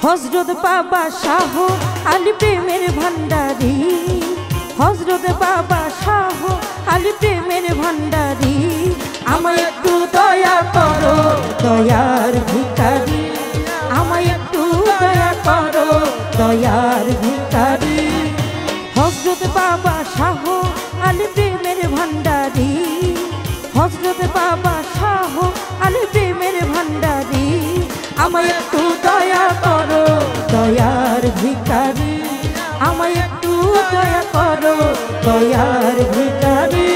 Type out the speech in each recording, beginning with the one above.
হযরত বাবা শাহ আলী প্রেমের ভান্ডারী, হযরত বাবা শাহ আলী প্রেমের ভান্ডারী। আমায় একটু দয়া করো দয়ার ভিখারি, আমায় একটু দয়া করো দয়ার ভিখারি। হযরত বাবা শাহ আলী প্রেমের ভান্ডারী, হযরত বাবা শাহ আলী প্রেমের ভান্ডারী। আমায় একটু দয়া করো দয়ার ভিখারি, আমায় একটু দয়া করো দয়ার ভিখারি।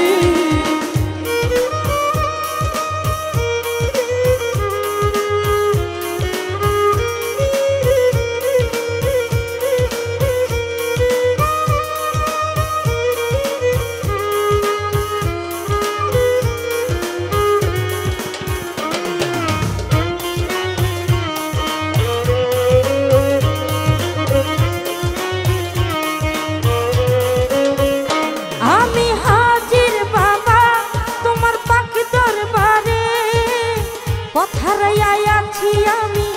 আমি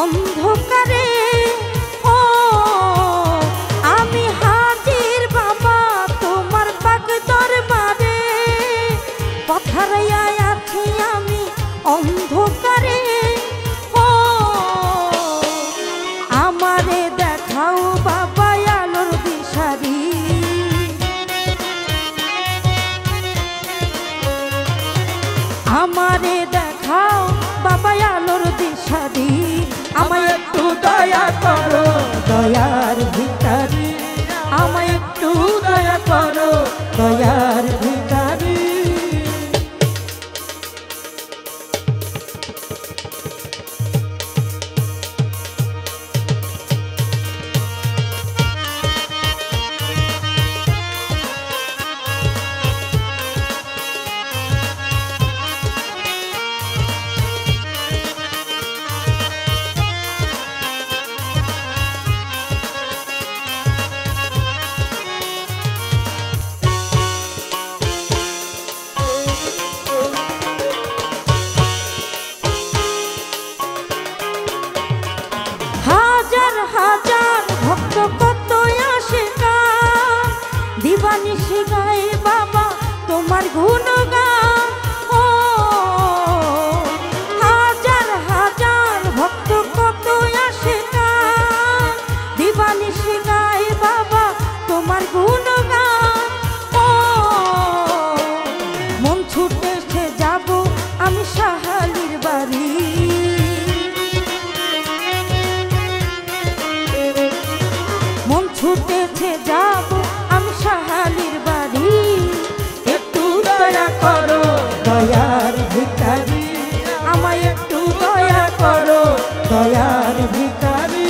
অন্ধকারে ও আমি হাজির বাবা তোমার পাক দরবারে, পথারায় আছি আমি অন্ধকারে ও আমারে দেখাও বাবা আলোর দিশারি, আমারে দেখাও বাবা আলোর দিশারি। আমায় একটু দয়া করো দয়ার ভিখারি, আমায় একটু দয়া করো দয়ার ভিখারি। হাজার ভক্ত কত আশিকা দিবানিশি গায় বাবা তোমার গুণগান ও হাজার ভক্ত কত আশিকা দিবানিশি গায় বাবা তোমার গুণগান ও মন ছুটেছে যাব আমি শাহালির বাড়ি, ছুটেছে যাব আমি শাহালির বাড়ি। একটু দয়া করো দয়ার ভিখারি, আমায় একটু দয়া করো দয়ার ভিখারি।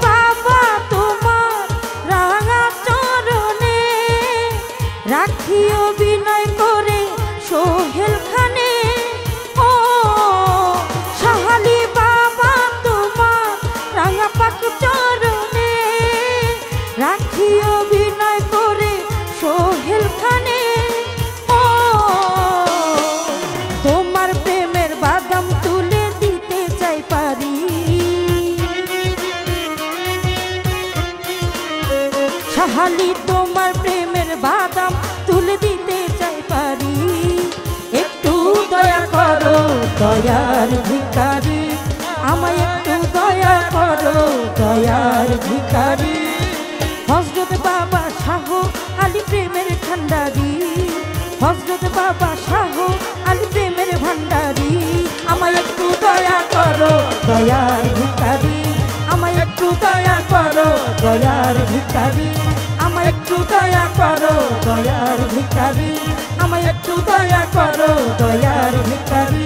বাবা তোমার রাঙা চরণে রাখিও বিনয় করে সোহেল খানে ও শাহালি বাবা তোমার রাঙা পাক চরণে রাখিও বিনয় করে সোহেল খানে ও তোমার প্রেমের বাদাম তুলে দিতে চাই পারি, শাহালি তোমার প্রেমের বাদাম তুলে দিতে চাই পারি। একটু দয়া করো দয়ার ভিখারি, আমায় একটু দয়া করো দয়ার ভিখারি। হযরত বাবা শাহ আলী প্রেমের ভান্ডারী, হযরত বাবা শাহ আলী প্রেমের ভান্ডারী। আমায় একটু দয়া করো দয়ার ভিখারি, আমায় একটু দয়া করো দয়ার ভিখারি, আমায় একটু দয়া করো দয়ার ভিখারি, আমায় একটু দয়া করো দয়ার ভিখারি।